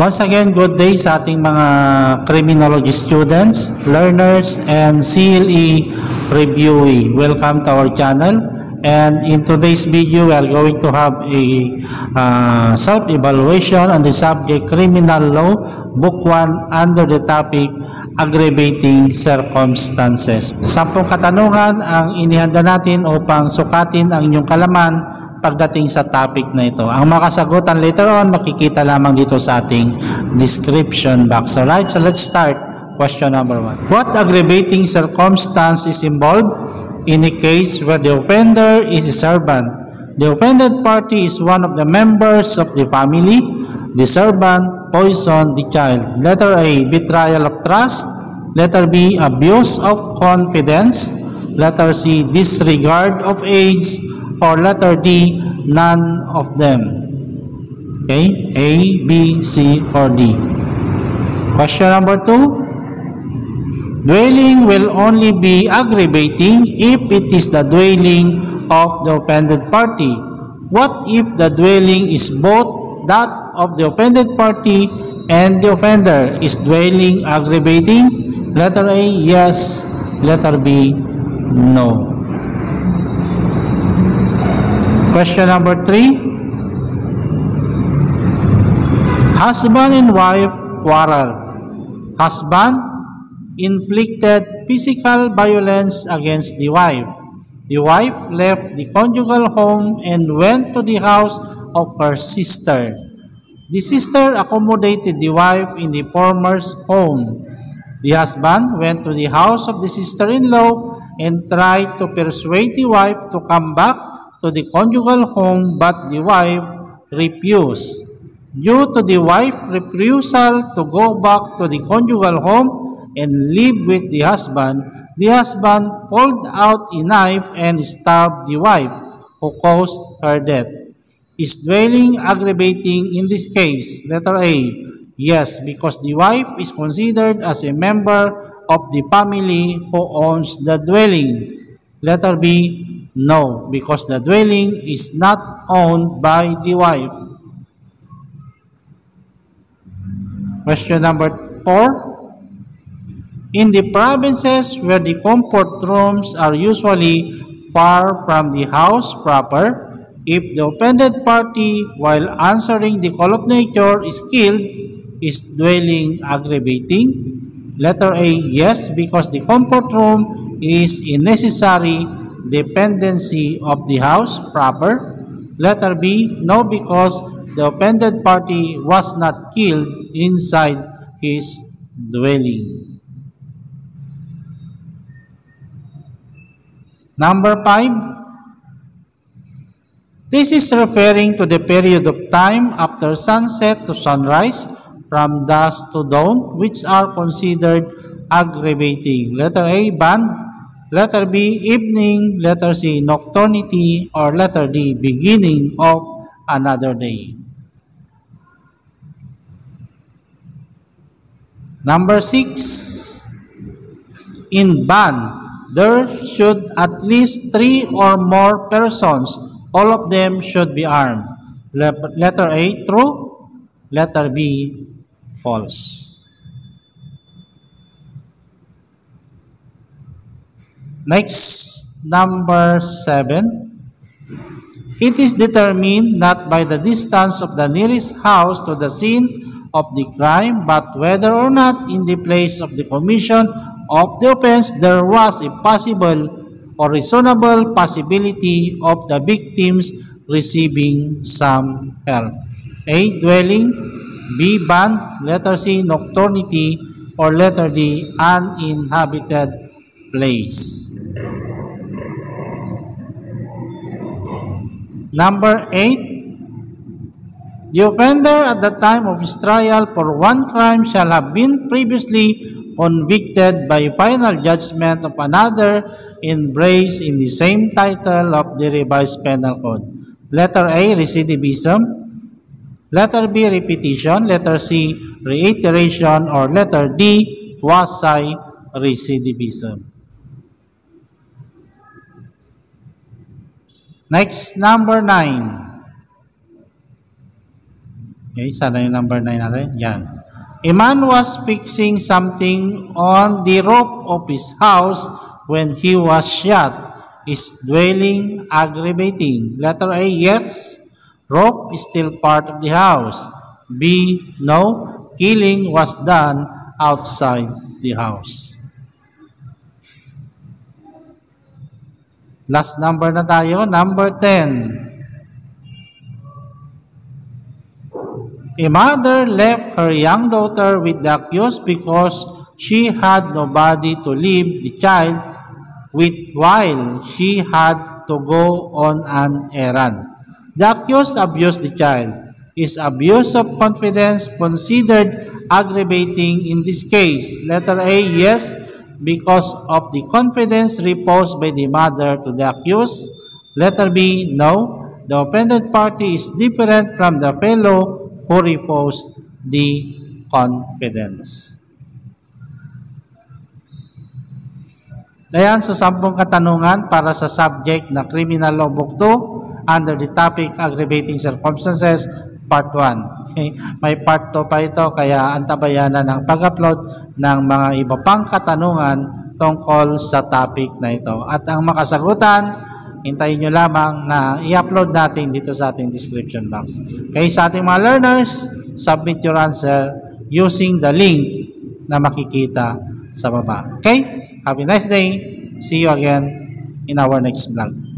Once again, good day sa ating mga criminology students, learners, and CLE reviewee. Welcome to our channel. And in today's video, we are going to have a self-evaluation on the subject Criminal Law, Book 1, under the topic Aggravating Circumstances. 10 katanungan ang inihanda natin upang sukatin ang inyong kalaman pagdating sa topic na ito. Ang makasagutan later on, makikita lamang dito sa ating description box. Alright, so let's start. Question number 1. What aggravating circumstance is involved in a case where the offender is a servant? The offended party is one of the members of the family. The servant poisoned the child. Letter A, betrayal of trust. Letter B, abuse of confidence. Letter C, disregard of age. Or letter D, none of them. Okay, A, B, C, or D. Question number 2. Dwelling will only be aggravating if it is the dwelling of the offended party. What if the dwelling is both that of the offended party and the offender? Is dwelling aggravating? Letter A, yes. Letter B, no. Question number 3. Husband and wife quarrel. Husband inflicted physical violence against the wife. The wife left the conjugal home and went to the house of her sister. The sister accommodated the wife in the former's home. The husband went to the house of the sister-in-law and tried to persuade the wife to come back to the conjugal home, but the wife refused. Due to the wife's refusal to go back to the conjugal home and live with the husband pulled out a knife and stabbed the wife, who caused her death. Is dwelling aggravating in this case? Letter A, yes, because the wife is considered as a member of the family who owns the dwelling. Letter B, no, because the dwelling is not owned by the wife. Question number 4. In the provinces where the comfort rooms are usually far from the house proper, if the offended party, while answering the call of nature, is killed, is dwelling aggravating? Letter A, yes, because the comfort room is a necessary dependency of the house proper. Letter B, no, because the offended party was not killed inside his dwelling. Number 5. This is referring to the period of time after sunset to sunrise, from dusk to dawn, which are considered aggravating. Letter A, band. Letter B, evening. Letter C, nocturnity. Or letter D, beginning of another day. Number 6. In band, there should at least 3 or more persons. All of them should be armed. Letter A, true. Letter B, false. Next, number 7. It is determined not by the distance of the nearest house to the scene of the crime, but whether or not in the place of the commission of the offense there was a possible or reasonable possibility of the victims receiving some help. A, dwelling. B, band. Letter C, nocturnity. Or letter D, uninhabited place. Number 8. The offender at the time of his trial for one crime shall have been previously convicted by final judgment of another embraced in the same title of the revised penal code. Letter A, recidivism. Letter B, repetition. Letter C, reiteration. Or letter D, quasi-recidivism. Next, number 9. Okay, sana yung number 9 natin. Yan. A man was fixing something on the roof of his house when he was shot. Is dwelling aggravating? Letter A, yes. Roof is still part of the house. B, no. Killing was done outside the house. Last number na tayo, number 10. A mother left her young daughter with the accused because she had nobody to leave the child with while she had to go on an errand. The accused abused the child. Is abuse of confidence considered aggravating in this case? Letter A, yes, because of the confidence reposed by the mother to the accused. Letter B, no. The offended party is different from the fellow who reposed the confidence. Ayan, so 10 katanungan para sa subject na Criminal Law Book 2 under the topic Aggravating Circumstances, Part 1. Okay? May Part 2 pa ito, kaya antabayan na ng pag-upload ng mga iba pang katanungan tungkol sa topic na ito. At ang makasagutan, hintayin nyo lamang na i-upload natin dito sa ating description box. Okay, sa ating mga learners, submit your answer using the link na makikita sa baba. Okay? Have a nice day. See you again in our next vlog.